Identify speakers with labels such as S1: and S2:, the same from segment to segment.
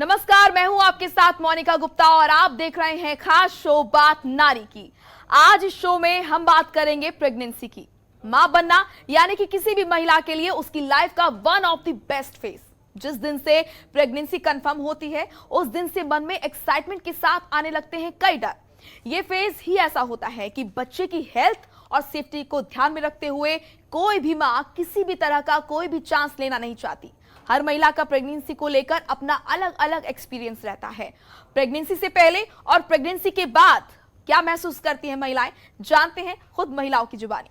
S1: नमस्कार, मैं हूं आपके साथ मोनिका गुप्ता और आप देख रहे हैं खास शो बात नारी की। आज इस शो में हम बात करेंगे प्रेगनेंसी की। मां बनना यानी कि किसी भी महिला के लिए उसकी लाइफ का one of the best phase. जिस दिन से प्रेगनेंसी कंफर्म होती है उस दिन से मन में एक्साइटमेंट के साथ आने लगते हैं कई डर। ये फेज ही ऐसा होता है कि बच्चे की हेल्थ और सेफ्टी को ध्यान में रखते हुए कोई भी मां किसी भी तरह का कोई भी चांस लेना नहीं चाहती। हर महिला का प्रेगनेंसी को लेकर अपना अलग अलग एक्सपीरियंस रहता है। प्रेगनेंसी से पहले और प्रेगनेंसी के बाद क्या महसूस करती हैं महिलाएं, जानते हैं खुद महिलाओं की जुबानी।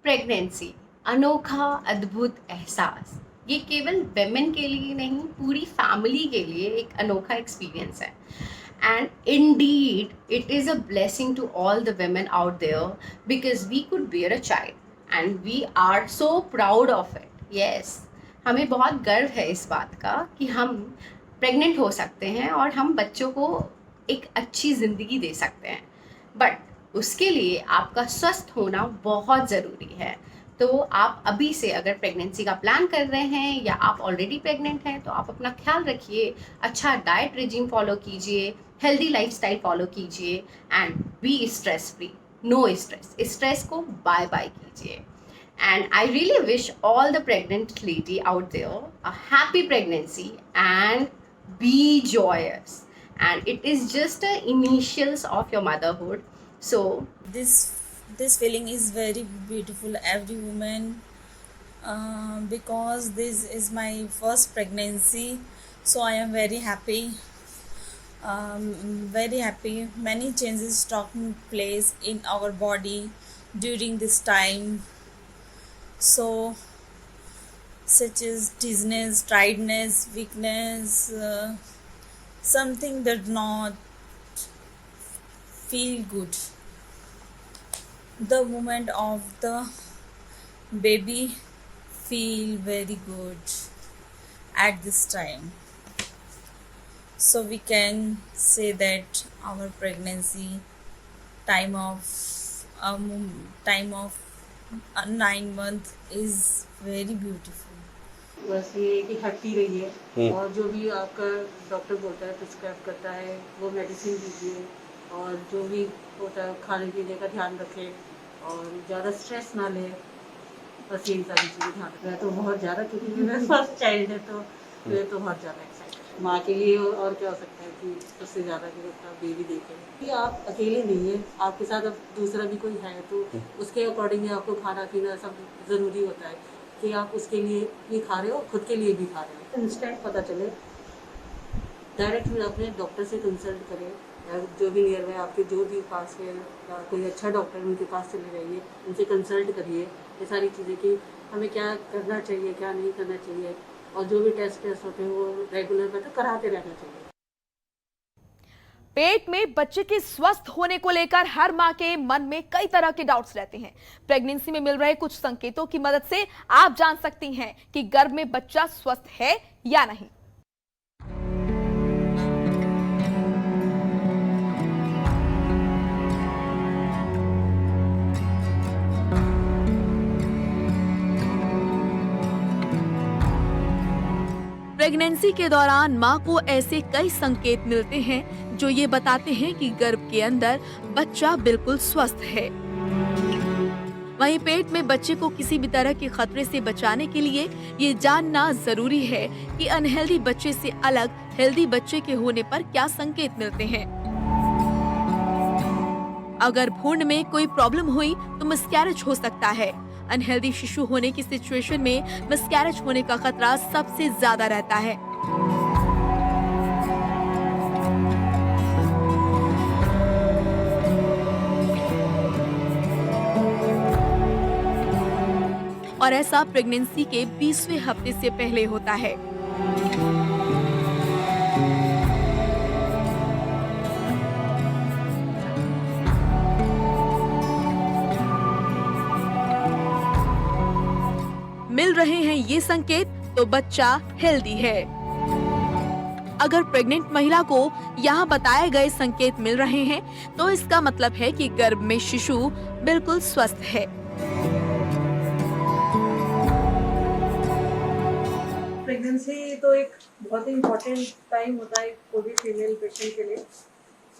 S2: प्रेगनेंसी अनोखा अद्भुत एहसास, ये केवल वेमेन के लिए नहीं, पूरी फैमिली के लिए एक अनोखा एक्सपीरियंस है। And indeed, it is a blessing to all the women out there because we could bear a child and we are so proud of it. Yes, हमें बहुत गर्व है इस बात का कि हम प्रेग्नेंट हो सकते हैं और हम बच्चों को एक अच्छी ज़िंदगी दे सकते हैं। बट उसके लिए आपका स्वस्थ होना बहुत ज़रूरी है। तो आप अभी से अगर प्रेगनेंसी का प्लान कर रहे हैं या आप ऑलरेडी प्रेग्नेंट हैं तो आप अपना ख्याल रखिए, अच्छा डाइट रेजिम फॉलो कीजिए, हेल्दी लाइफस्टाइल फॉलो कीजिए and be stress free. No stress, stress को बाय बाय कीजिए। And I really wish all the pregnant lady out there a happy pregnancy and be joyous. And it is just the initials of your motherhood. So
S3: this feeling is very beautiful every woman because this is my first pregnancy, so I am very happy. Very happy. Many changes taking place in our body during this time. So such as dizziness, tiredness, weakness, something that not feel good. The moment of the baby feel very good at this time. So we can say that our pregnancy time of 9 months is very beautiful.
S4: बस ये है कि हटती रहिए और जो भी आपका डॉक्टर बोलता है प्रिस्क्राइब करता है वो मेडिसिन लीजिए और जो भी होता है खाने पीने का ध्यान रखें और ज़्यादा स्ट्रेस ना लें। बस यही सारी चीज़ें ध्यान रखें। तो बहुत ज़्यादा, क्योंकि मेरा फर्स्ट चाइल्ड है तो मैं तो बहुत ज़्यादा एक्साइटेड माँ के लिए। और क्या हो सकता है कि उससे ज़्यादा कि अपना बेबी देखें कि आप अकेले नहीं हैं, आपके साथ अब दूसरा भी कोई है तो उसके अकॉर्डिंग आपको खाना पीना सब ज़रूरी होता है कि आप उसके लिए भी खा रहे हो, खुद के लिए भी खा रहे हो। इंस्टेंट पता चले डायरेक्ट अपने डॉक्टर से कंसल्ट करें या जो भी नियर में आपके जो भी पास है या कोई अच्छा डॉक्टर उनके पास चले जाइए, उनसे कंसल्ट करिए ये सारी चीज़ें कि हमें क्या करना चाहिए क्या नहीं करना चाहिए और जो भी टेस्ट होते हैं वो रेगुलर मतलब कराते रहना चाहिए।
S1: पेट में बच्चे के स्वस्थ होने को लेकर हर मां के मन में कई तरह के डाउट्स रहते हैं। प्रेगनेंसी में मिल रहे कुछ संकेतों की मदद से आप जान सकती हैं कि गर्भ में बच्चा स्वस्थ है या नहीं। प्रेगनेंसी के दौरान मां को ऐसे कई संकेत मिलते हैं जो ये बताते हैं कि गर्भ के अंदर बच्चा बिल्कुल स्वस्थ है। वहीं पेट में बच्चे को किसी भी तरह के खतरे से बचाने के लिए ये जानना जरूरी है कि अनहेल्दी बच्चे से अलग हेल्दी बच्चे के होने पर क्या संकेत मिलते हैं। अगर भ्रूण में कोई प्रॉब्लम हुई तो मिसकैरेज हो सकता है। अनहेल्दी शिशु होने की सिचुएशन में मिसकैरेज होने का खतरा सबसे ज्यादा रहता है। और ऐसा प्रेगनेंसी के 20वें हफ्ते से पहले होता है। मिल रहे हैं ये संकेत तो बच्चा हेल्दी है। अगर प्रेग्नेंट महिला को यहाँ बताए गए संकेत मिल रहे हैं तो इसका मतलब है कि गर्भ में शिशु बिल्कुल स्वस्थ है।
S5: प्रेगनेंसी
S4: प्रेगनेंसी तो एक बहुत ही इम्पोर्टेंट टाइम होता है कोई भी फीमेल पेशेंट के लिए।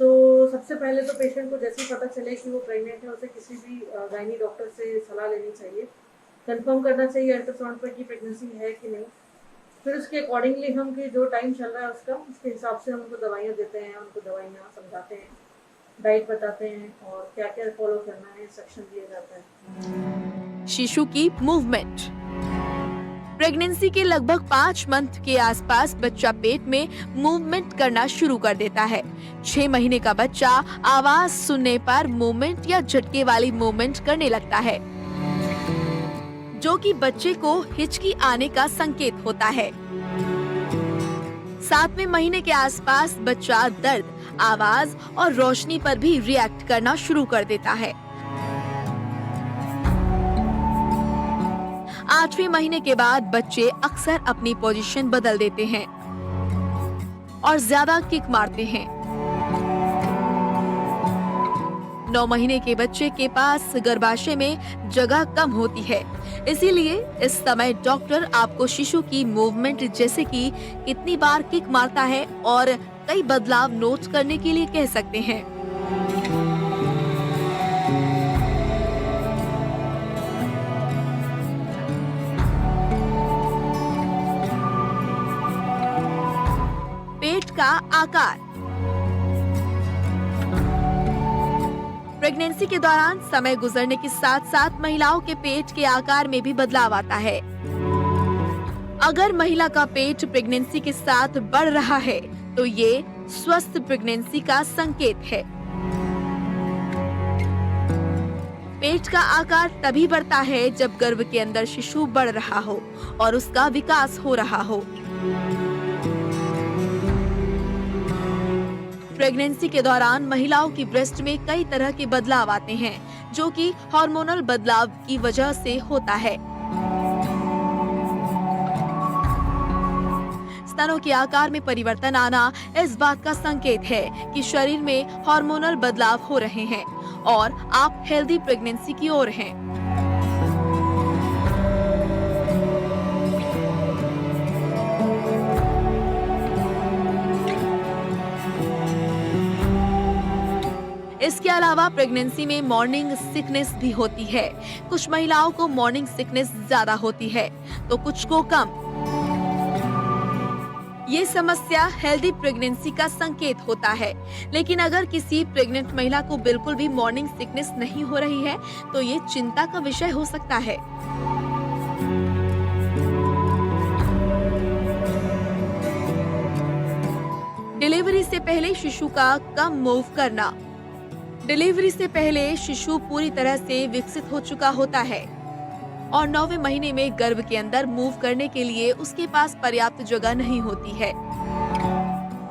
S4: सो सबसे पहले तो पेशेंट को जैसे ही पता चले कि वो प्रेग्नेंट है, उसे किसी भी गायनी डॉक्टर से सलाह लेनी चाहिए, कंफर्म करना चाहिए अल्ट्रासाउंड पर कि प्रेगनेंसी है कि नहीं। फिर उसके अकॉर्डिंगली हम कि जो टाइम चल रहा है उसके हिसाब से हम उनको दवाइयाँ देते हैं, उनको दवाइयाँ समझाते हैं, डाइट बताते हैं और क्या क्या फॉलो करना है इंस्ट्रक्शन दिया जाता है।
S1: शिशु की मूवमेंट। प्रेगनेंसी के लगभग 5 मंथ के आसपास बच्चा पेट में मूवमेंट करना शुरू कर देता है। 6 महीने का बच्चा आवाज सुनने पर मूवमेंट या झटके वाली मूवमेंट करने लगता है, जो कि बच्चे को हिचकी आने का संकेत होता है। 7वें महीने के आसपास बच्चा दर्द, आवाज और रोशनी पर भी रिएक्ट करना शुरू कर देता है। 8वें महीने के बाद बच्चे अक्सर अपनी पोजीशन बदल देते हैं और ज्यादा किक मारते हैं। 9 महीने के बच्चे के पास गर्भाशय में जगह कम होती है, इसीलिए इस समय डॉक्टर आपको शिशु की मूवमेंट जैसे कि कितनी बार किक मारता है और कई बदलाव नोट करने के लिए कह सकते हैं। पेट का आकार। प्रेगनेंसी के दौरान समय गुजरने के साथ साथ महिलाओं के पेट के आकार में भी बदलाव आता है। अगर महिला का पेट प्रेगनेंसी के साथ बढ़ रहा है तो ये स्वस्थ प्रेगनेंसी का संकेत है। पेट का आकार तभी बढ़ता है जब गर्भ के अंदर शिशु बढ़ रहा हो और उसका विकास हो रहा हो। प्रेगनेंसी के दौरान महिलाओं की ब्रेस्ट में कई तरह के बदलाव आते हैं, जो कि हार्मोनल बदलाव की वजह से होता है। स्तनों के आकार में परिवर्तन आना इस बात का संकेत है कि शरीर में हार्मोनल बदलाव हो रहे हैं और आप हेल्दी प्रेगनेंसी की ओर हैं। इसके अलावा प्रेगनेंसी में मॉर्निंग सिकनेस भी होती है। कुछ महिलाओं को मॉर्निंग सिकनेस ज्यादा होती है तो कुछ को कम। ये समस्या हेल्दी प्रेगनेंसी का संकेत होता है, लेकिन अगर किसी प्रेग्नेंट महिला को बिल्कुल भी मॉर्निंग सिकनेस नहीं हो रही है तो ये चिंता का विषय हो सकता है। डिलीवरी से पहले शिशु का कम मूव करना। डिलीवरी से पहले शिशु पूरी तरह से विकसित हो चुका होता है और 9वें महीने में गर्भ के अंदर मूव करने के लिए उसके पास पर्याप्त जगह नहीं होती है।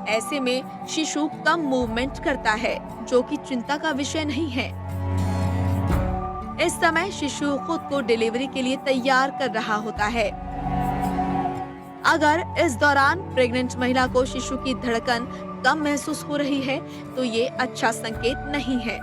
S1: ऐसे में शिशु कम मूवमेंट करता है, जो कि चिंता का विषय नहीं है। इस समय शिशु खुद को डिलीवरी के लिए तैयार कर रहा होता है। अगर इस दौरान प्रेग्नेंट महिला को शिशु की धड़कन कम महसूस हो रही है तो ये अच्छा संकेत नहीं है।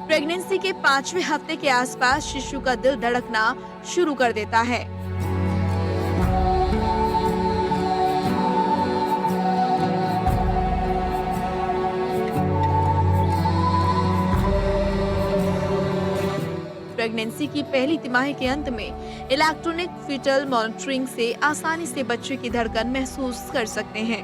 S1: प्रेगनेंसी के 5वें हफ्ते के आसपास शिशु का दिल धड़कना शुरू कर देता है। प्रेगनेंसी की पहली तिमाही के अंत में इलेक्ट्रॉनिक फीटल मॉनिटरिंग से आसानी से बच्चे की धड़कन महसूस कर सकते हैं।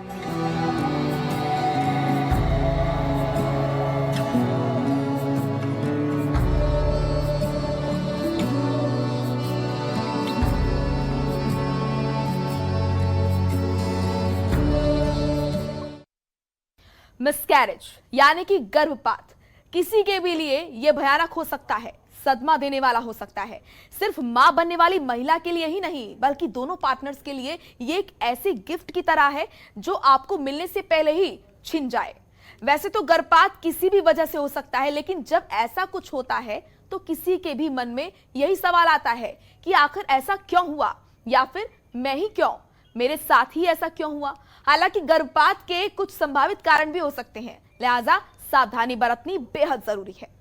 S1: मिसकैरेज यानी कि गर्भपात किसी के भी लिए यह भयानक हो सकता है, सदमा देने वाला हो सकता है। सिर्फ मां बनने वाली महिला के लिए ही नहीं बल्कि दोनों पार्टनर्स के लिए ये एक ऐसी गिफ्ट की तरह है जो आपको मिलने से पहले ही छिन जाए। वैसे तो गर्भपात किसी भी वजह से हो सकता है, लेकिन जब ऐसा कुछ होता है तो किसी के भी मन में यही सवाल आता है कि आखिर ऐसा क्यों हुआ, या फिर मैं ही क्यों, मेरे साथ ही ऐसा क्यों हुआ। हालांकि गर्भपात के कुछ संभावित कारण भी हो सकते हैं, लिहाजा सावधानी बरतनी बेहद जरूरी है।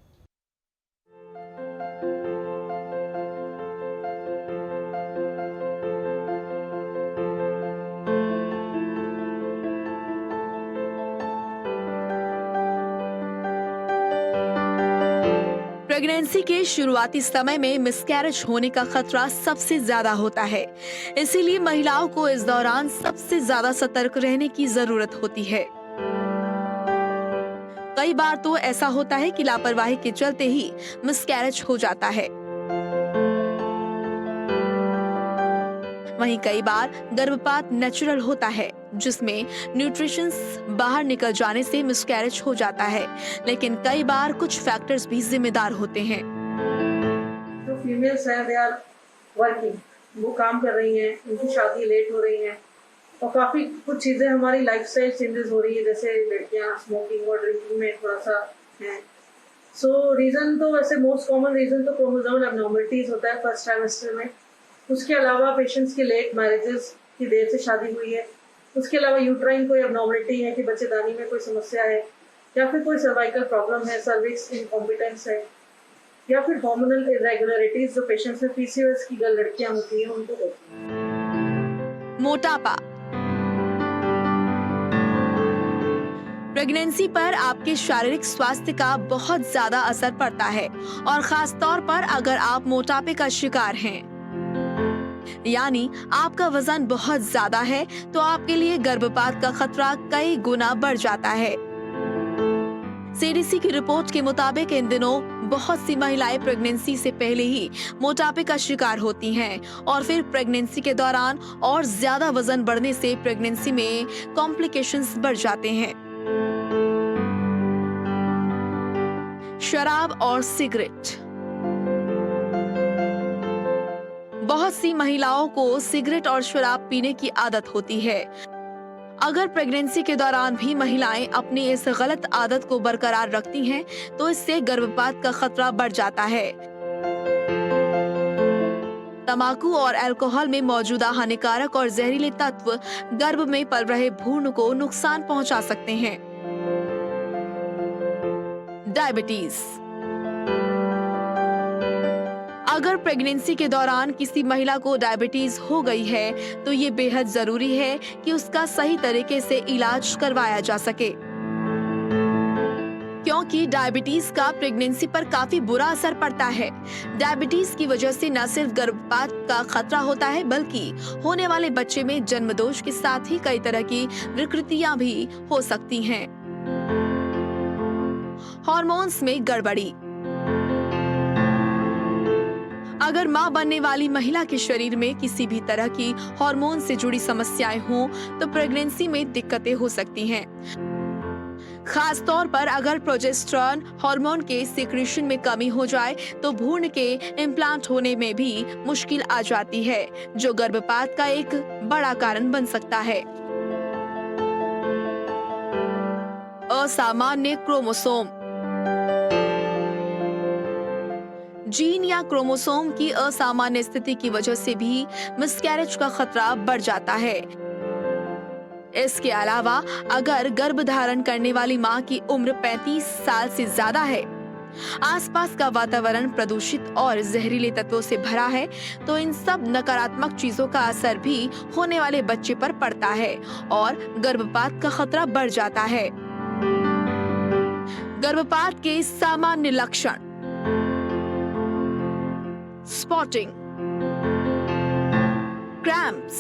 S1: प्रेगनेंसी के शुरुआती समय में मिसकैरेज होने का खतरा सबसे ज्यादा होता है, इसीलिए महिलाओं को इस दौरान सबसे ज्यादा सतर्क रहने की जरूरत होती है। कई बार तो ऐसा होता है कि लापरवाही के चलते ही मिसकैरेज हो जाता है। वहीं कई बार गर्भपात नेचुरल होता है, जिसमें न्यूट्रिशंस बाहर निकल जाने से मिसकैरेज हो जाता है, लेकिन कई बार कुछ फैक्टर्स भी जिम्मेदार होते हैं।
S5: जो फीमेल्स हैं दे आर वर्किंग, वो काम कर रही हैं, उनकी शादी लेट हो रही है और काफ़ी कुछ चीज़ें हमारी लाइफस्टाइल चेंजेस हो रही है, जैसे लड़कियां स्मोकिंग और ड्रिंकिंग में थोड़ा सा है। सो रीज़न तो वैसे मोस्ट कॉमन रीज़न तो क्रोमोसोमल एब्नॉर्मलिटीज होता है फर्स्ट ट्राइमेस्टर में। उसके अलावा पेशेंट्स की लेट मैरिजेस की देर से शादी हुई है, उसके अलावा यूट्राइन कोई एब्नॉर्मलिटी है कि बच्चेदानी में कोई समस्या है, या फिर कोई सर्वाइकल प्रॉब्लम है, सर्विक्स इनकॉम्पिटेंस है, या फिर हार्मोनल इरेगुलरिटीज जो पेशेंट्स में पीसीओएस की गर्ल लड़कियां होती हैं उनको होती है।
S1: मोटापा प्रेगनेंसी पर आपके शारीरिक स्वास्थ्य का बहुत ज्यादा असर पड़ता है, और खास तौर पर अगर आप मोटापे का शिकार हैं, यानी आपका वजन बहुत ज्यादा है, तो आपके लिए गर्भपात का खतरा कई गुना बढ़ जाता है। सीडीसी की रिपोर्ट के मुताबिक इन दिनों बहुत सी महिलाएं प्रेगनेंसी से पहले ही मोटापे का शिकार होती हैं, और फिर प्रेगनेंसी के दौरान और ज्यादा वजन बढ़ने से प्रेगनेंसी में कॉम्प्लिकेशंस बढ़ जाते हैं। शराब और सिगरेट बहुत सी महिलाओं को सिगरेट और शराब पीने की आदत होती है। अगर प्रेगनेंसी के दौरान भी महिलाएं अपनी इस गलत आदत को बरकरार रखती हैं, तो इससे गर्भपात का खतरा बढ़ जाता है। तंबाकू और अल्कोहल में मौजूदा हानिकारक और जहरीले तत्व गर्भ में पल रहे भ्रूण को नुकसान पहुंचा सकते हैं। डायबिटीज अगर प्रेगनेंसी के दौरान किसी महिला को डायबिटीज हो गई है, तो ये बेहद जरूरी है कि उसका सही तरीके से इलाज करवाया जा सके, क्योंकि डायबिटीज का प्रेगनेंसी पर काफी बुरा असर पड़ता है। डायबिटीज की वजह से न सिर्फ गर्भपात का खतरा होता है, बल्कि होने वाले बच्चे में जन्मदोष के साथ ही कई तरह की विकृतियां भी हो सकती हैं। हार्मोन्स में गड़बड़ी अगर मां बनने वाली महिला के शरीर में किसी भी तरह की हार्मोन से जुड़ी समस्याएं हों, तो प्रेगनेंसी में दिक्कतें हो सकती हैं। खास तौर पर अगर प्रोजेस्टेरॉन हार्मोन के सिक्रीशन में कमी हो जाए, तो भ्रूण के इम्प्लांट होने में भी मुश्किल आ जाती है, जो गर्भपात का एक बड़ा कारण बन सकता है। असामान्य क्रोमोसोम जीन या क्रोमोसोम की असामान्य स्थिति की वजह से भी मिसकैरेज का खतरा बढ़ जाता है। इसके अलावा अगर गर्भ धारण करने वाली मां की उम्र 35 साल से ज्यादा है, आसपास का वातावरण प्रदूषित और जहरीले तत्वों से भरा है, तो इन सब नकारात्मक चीजों का असर भी होने वाले बच्चे पर पड़ता है और गर्भपात का खतरा बढ़ जाता है। गर्भपात के सामान्य लक्षण: स्पॉटिंग, क्रैम्प्स,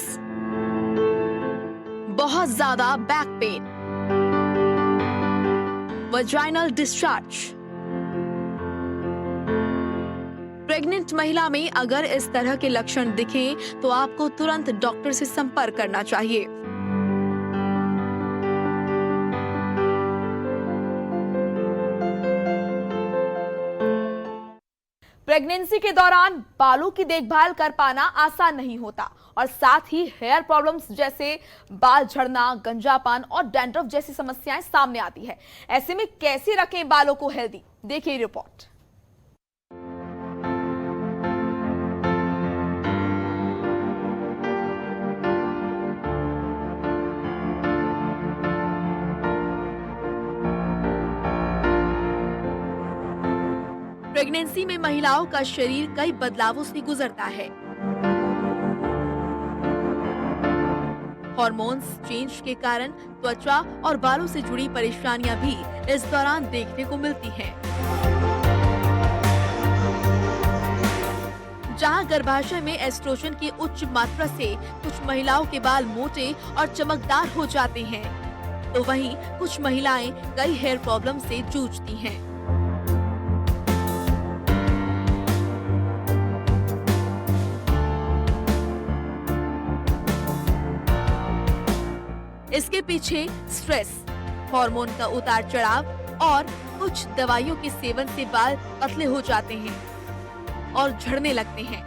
S1: बहुत ज्यादा back pain, vaginal discharge. Pregnant महिला में अगर इस तरह के लक्षण दिखें, तो आपको तुरंत डॉक्टर से संपर्क करना चाहिए। प्रेगनेंसी के दौरान बालों की देखभाल कर पाना आसान नहीं होता, और साथ ही हेयर प्रॉब्लम्स जैसे बाल झड़ना, गंजापन और डैंड्रफ जैसी समस्याएं सामने आती है। ऐसे में कैसे रखें बालों को हेल्दी, देखिए रिपोर्ट। प्रेगनेंसी में महिलाओं का शरीर कई बदलावों से गुजरता है। हार्मोन्स चेंज के कारण त्वचा और बालों से जुड़ी परेशानियां भी इस दौरान देखने को मिलती हैं। जहां गर्भाशय में एस्ट्रोजन की उच्च मात्रा से कुछ महिलाओं के बाल मोटे और चमकदार हो जाते हैं, तो वहीं कुछ महिलाएं कई हेयर प्रॉब्लम से जूझती हैं। इसके पीछे स्ट्रेस, हार्मोन का उतार चढ़ाव और कुछ दवाइयों के सेवन से बाल पतले हो जाते हैं और झड़ने लगते हैं।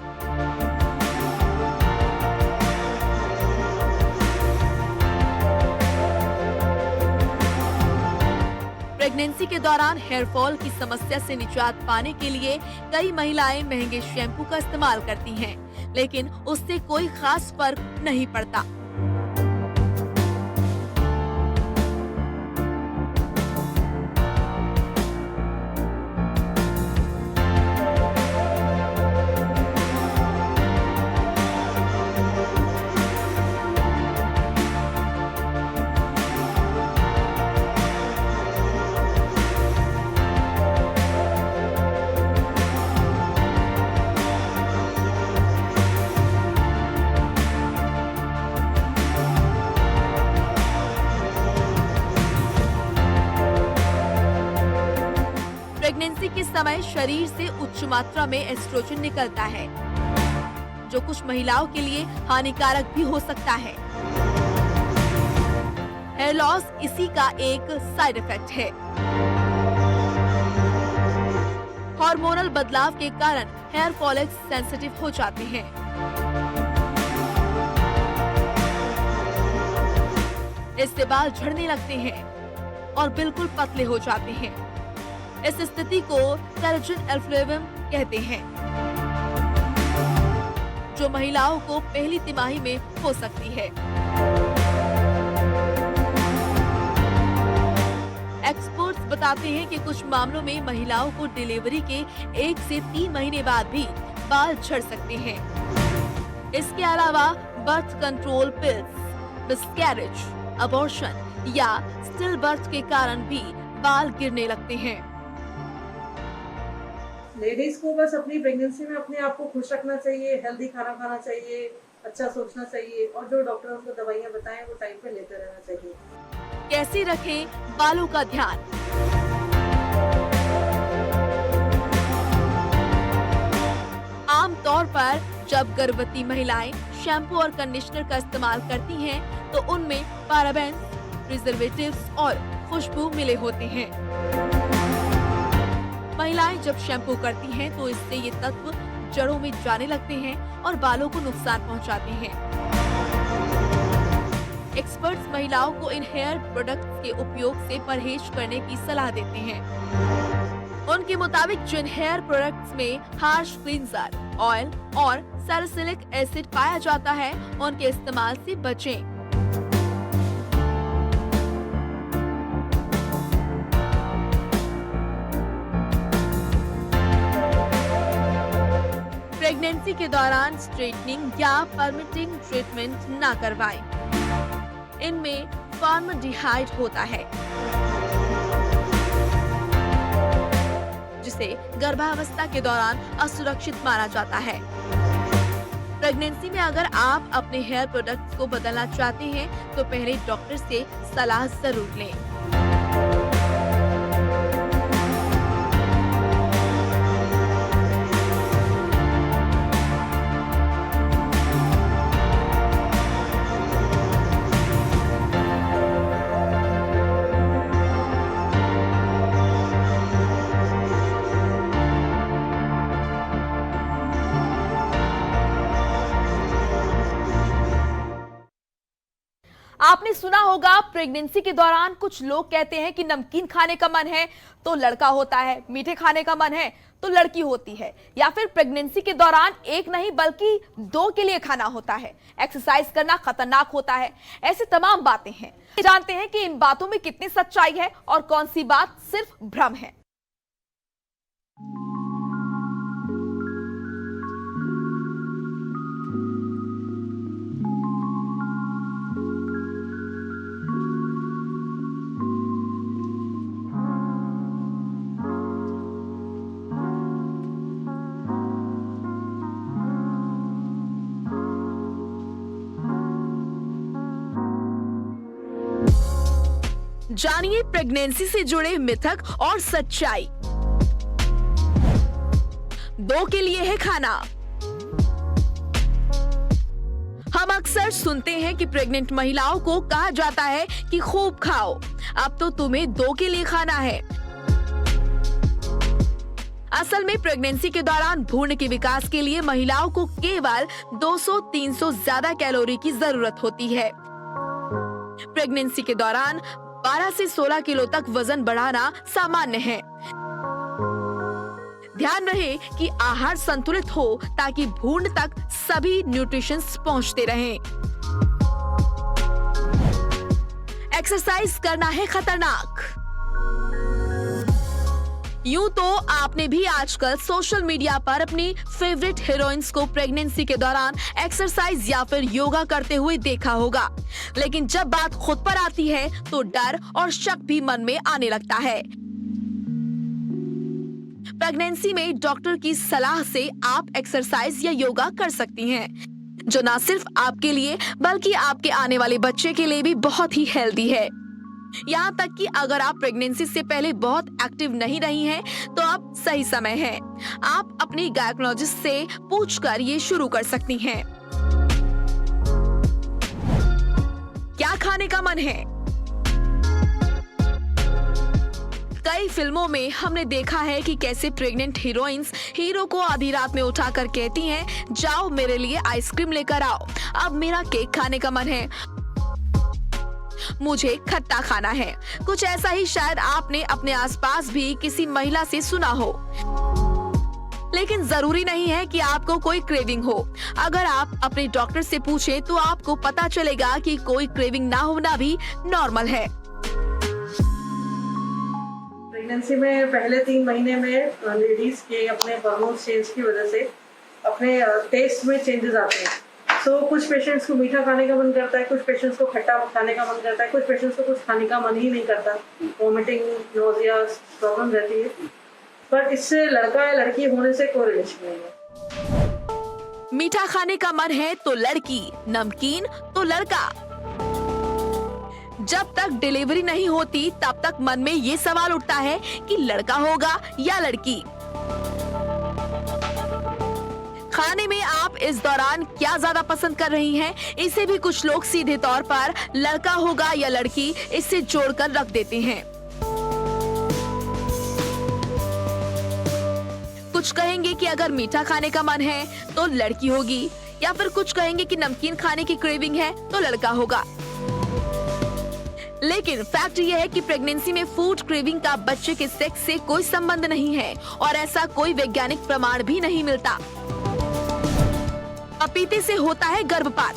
S1: प्रेगनेंसी के दौरान हेयर फॉल की समस्या से निजात पाने के लिए कई महिलाएं महंगे शैम्पू का इस्तेमाल करती हैं, लेकिन उससे कोई खास फर्क नहीं पड़ता। प्रेगनेंसी के समय शरीर से उच्च मात्रा में एस्ट्रोजन निकलता है, जो कुछ महिलाओं के लिए हानिकारक भी हो सकता है। हेयर लॉस इसी का एक साइड इफेक्ट है। हार्मोनल बदलाव के कारण हेयर फॉलिकल्स सेंसिटिव हो जाते हैं। इससे बाल झड़ने लगते हैं और बिल्कुल पतले हो जाते हैं। इस स्थिति को टेरिजन एल्फ्लेवम कहते हैं, जो महिलाओं को पहली तिमाही में हो सकती है। एक्सपर्ट्स बताते हैं कि कुछ मामलों में महिलाओं को डिलीवरी के 1 से 3 महीने बाद भी बाल झड़ सकते हैं। इसके अलावा birth control pills, miscarriage, abortion या स्टिल बर्थ के कारण भी बाल गिरने लगते हैं।
S5: लेडीज को बस अपनी प्रेगनेंसी में अपने आप को खुश रखना चाहिए, हेल्दी खाना खाना चाहिए, अच्छा सोचना चाहिए और जो डॉक्टर उनको दवाइयाँ बताएं वो टाइम पे लेते रहना चाहिए।
S1: कैसे रखें बालों का ध्यान? आम तौर पर जब गर्भवती महिलाएं शैम्पू और कंडीशनर का इस्तेमाल करती हैं, तो उनमें पैराबेन, प्रिजर्वेटिव्स और खुशबू मिले होते हैं। महिलाएं जब शैम्पू करती हैं तो इससे ये तत्व जड़ों में जाने लगते हैं और बालों को नुकसान पहुंचाते हैं। एक्सपर्ट्स महिलाओं को इन हेयर प्रोडक्ट्स के उपयोग से परहेज करने की सलाह देते हैं। उनके मुताबिक जिन हेयर प्रोडक्ट्स में हार्श क्लींजर, ऑयल और सैलिसिलिक एसिड पाया जाता है, उनके इस्तेमाल से बचें। प्रेगनेंसी के दौरान स्ट्रेटनिंग या परमिटिंग ट्रीटमेंट न करवाएं। इनमें फॉर्मल्डिहाइड होता है, जिसे गर्भावस्था के दौरान असुरक्षित माना जाता है। प्रेगनेंसी में अगर आप अपने हेयर प्रोडक्ट्स को बदलना चाहते हैं तो पहले डॉक्टर से सलाह जरूर लें। आपने सुना होगा प्रेगनेंसी के दौरान कुछ लोग कहते हैं कि नमकीन खाने का मन है तो लड़का होता है, मीठे खाने का मन है तो लड़की होती है, या फिर प्रेगनेंसी के दौरान एक नहीं बल्कि 2 के लिए खाना होता है, एक्सरसाइज करना खतरनाक होता है। ऐसी तमाम बातें हैं। जानते हैं कि इन बातों में कितनी सच्चाई है और कौन सी बात सिर्फ भ्रम है। जानिए प्रेगनेंसी से जुड़े मिथक और सच्चाई। 2 के लिए है खाना। हम अक्सर सुनते हैं कि प्रेग्नेंट महिलाओं को कहा जाता है कि खूब खाओ, अब तो तुम्हें 2 के लिए खाना है। असल में प्रेगनेंसी के दौरान भ्रूण के विकास के लिए महिलाओं को केवल 200-300 ज्यादा कैलोरी की जरूरत होती है। प्रेगनेंसी के दौरान 12 से 16 किलो तक वजन बढ़ाना सामान्य है। ध्यान रहे कि आहार संतुलित हो ताकि भ्रूण तक सभी न्यूट्रिशंस पहुंचते रहें। एक्सरसाइज करना है खतरनाक। यूं तो आपने भी आजकल सोशल मीडिया पर अपनी फेवरेट हीरोइंस को प्रेगनेंसी के दौरान एक्सरसाइज या फिर योगा करते हुए देखा होगा, लेकिन जब बात खुद पर आती है तो डर और शक भी मन में आने लगता है। प्रेगनेंसी में डॉक्टर की सलाह से आप एक्सरसाइज या योगा कर सकती हैं, जो न सिर्फ आपके लिए बल्कि आपके आने वाले बच्चे के लिए भी बहुत ही हेल्दी है। यहाँ तक कि अगर आप प्रेगनेंसी से पहले बहुत एक्टिव नहीं रही हैं, तो अब सही समय है। आप अपनी गायकोलॉजिस्ट से पूछकर ये शुरू कर सकती हैं। क्या खाने का मन है? कई फिल्मों में हमने देखा है कि कैसे प्रेग्नेंट हीरोइंस हीरो को आधी रात में उठाकर कहती हैं, जाओ मेरे लिए आइसक्रीम लेकर आओ, अब मेरा केक खाने का मन है, मुझे खट्टा खाना है। कुछ ऐसा ही शायद आपने अपने आसपास भी किसी महिला से सुना हो। लेकिन जरूरी नहीं है कि आपको कोई क्रेविंग हो। अगर आप अपने डॉक्टर से पूछें तो आपको पता चलेगा कि कोई क्रेविंग ना होना भी नॉर्मल है।
S5: प्रेगनेंसी में पहले 3 महीने में लेडीज के अपने हार्मोन चेंज की वजह से अपने टेस्ट में चेंजेस आते हैं। सो कुछ पेशेंट्स को मीठा खाने का मन करता है, कुछ पेशेंट्स को खट्टा खाने का मन करता है, कुछ पेशेंट्स को कुछ खाने का मन ही नहीं करता, वॉमिटिंग, नोजिया प्रॉब्लम रहती है। पर इससे लड़का या लड़की होने से कोई रिलेशन नहीं है।
S1: मीठा खाने का मन है तो लड़की, नमकीन तो लड़का। जब तक डिलीवरी नहीं होती तब तक मन में ये सवाल उठता है कि लड़का होगा या लड़की। खाने में आप इस दौरान क्या ज्यादा पसंद कर रही हैं, इसे भी कुछ लोग सीधे तौर पर लड़का होगा या लड़की इससे जोड़कर रख देते हैं। कुछ कहेंगे कि अगर मीठा खाने का मन है तो लड़की होगी, या फिर कुछ कहेंगे कि नमकीन खाने की क्रेविंग है तो लड़का होगा। लेकिन फैक्ट यह है कि प्रेगनेंसी में फूड क्रेविंग का बच्चे के सेक्स से कोई संबंध नहीं है और ऐसा कोई वैज्ञानिक प्रमाण भी नहीं मिलता। पपीते से होता है गर्भपात।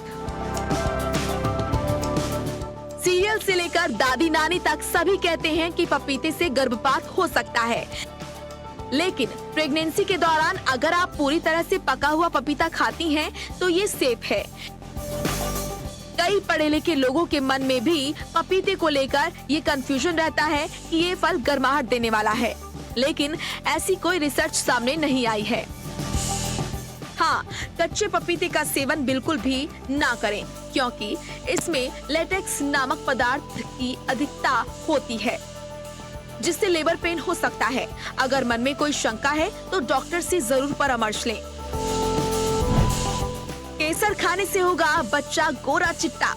S1: सीरियल से लेकर दादी नानी तक सभी कहते हैं कि पपीते से गर्भपात हो सकता है, लेकिन प्रेगनेंसी के दौरान अगर आप पूरी तरह से पका हुआ पपीता खाती हैं तो ये सेफ है। कई पढ़े लिखे लोगों के मन में भी पपीते को लेकर ये कंफ्यूजन रहता है कि ये फल गर्माहट देने वाला है, लेकिन ऐसी कोई रिसर्च सामने नहीं आई है। हाँ, कच्चे पपीते का सेवन बिल्कुल भी ना करें, क्योंकि इसमें लेटेक्स नामक पदार्थ की अधिकता होती है, जिससे लेबर पेन हो सकता है। अगर मन में कोई शंका है तो डॉक्टर से जरूर परामर्श लें। केसर खाने से होगा बच्चा गोरा चिट्टा।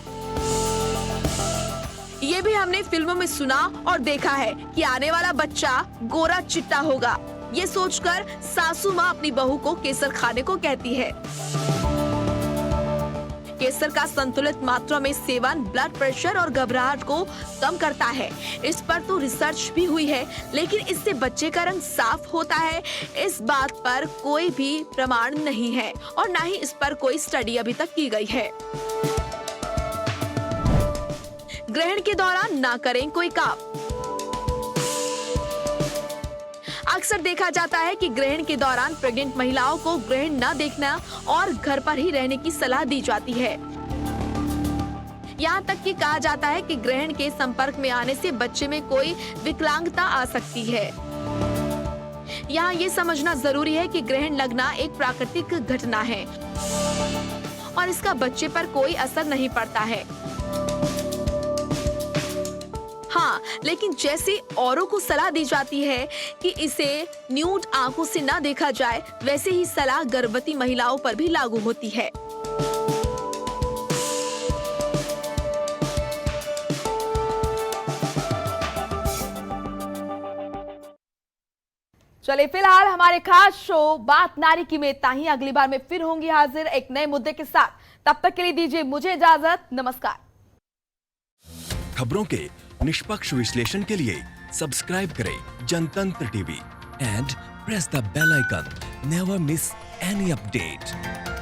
S1: ये भी हमने फिल्मों में सुना और देखा है कि आने वाला बच्चा गोरा चिट्टा होगा। ये सोचकर सासू माँ अपनी बहू को केसर खाने को कहती है। केसर का संतुलित मात्रा में सेवन ब्लड प्रेशर और घबराहट को कम करता है। इस पर तो रिसर्च भी हुई है, लेकिन इससे बच्चे का रंग साफ होता है, इस बात पर कोई भी प्रमाण नहीं है और न ही इस पर कोई स्टडी अभी तक की गई है। ग्रहण के दौरान ना करें कोई काम। अक्सर देखा जाता है कि ग्रहण के दौरान प्रेग्नेंट महिलाओं को ग्रहण न देखना और घर पर ही रहने की सलाह दी जाती है। यहाँ तक कि कहा जाता है कि ग्रहण के संपर्क में आने से बच्चे में कोई विकलांगता आ सकती है। यहाँ ये समझना जरूरी है कि ग्रहण लगना एक प्राकृतिक घटना है और इसका बच्चे पर कोई असर नहीं पड़ता है। हाँ, हाँ, लेकिन जैसे औरों को सलाह दी जाती है कि इसे न्यूड आंखों से ना देखा जाए, वैसे ही सलाह गर्भवती महिलाओं पर भी लागू होती है। चलिए फिलहाल हमारे खास शो बात नारी की में इतना ही। अगली बार मैं फिर होंगी हाजिर एक नए मुद्दे के साथ। तब तक के लिए दीजिए मुझे इजाजत। नमस्कार।
S6: खबरों के निष्पक्ष विश्लेषण के लिए सब्सक्राइब करें Jantantra TV and press the bell icon. Never miss any update.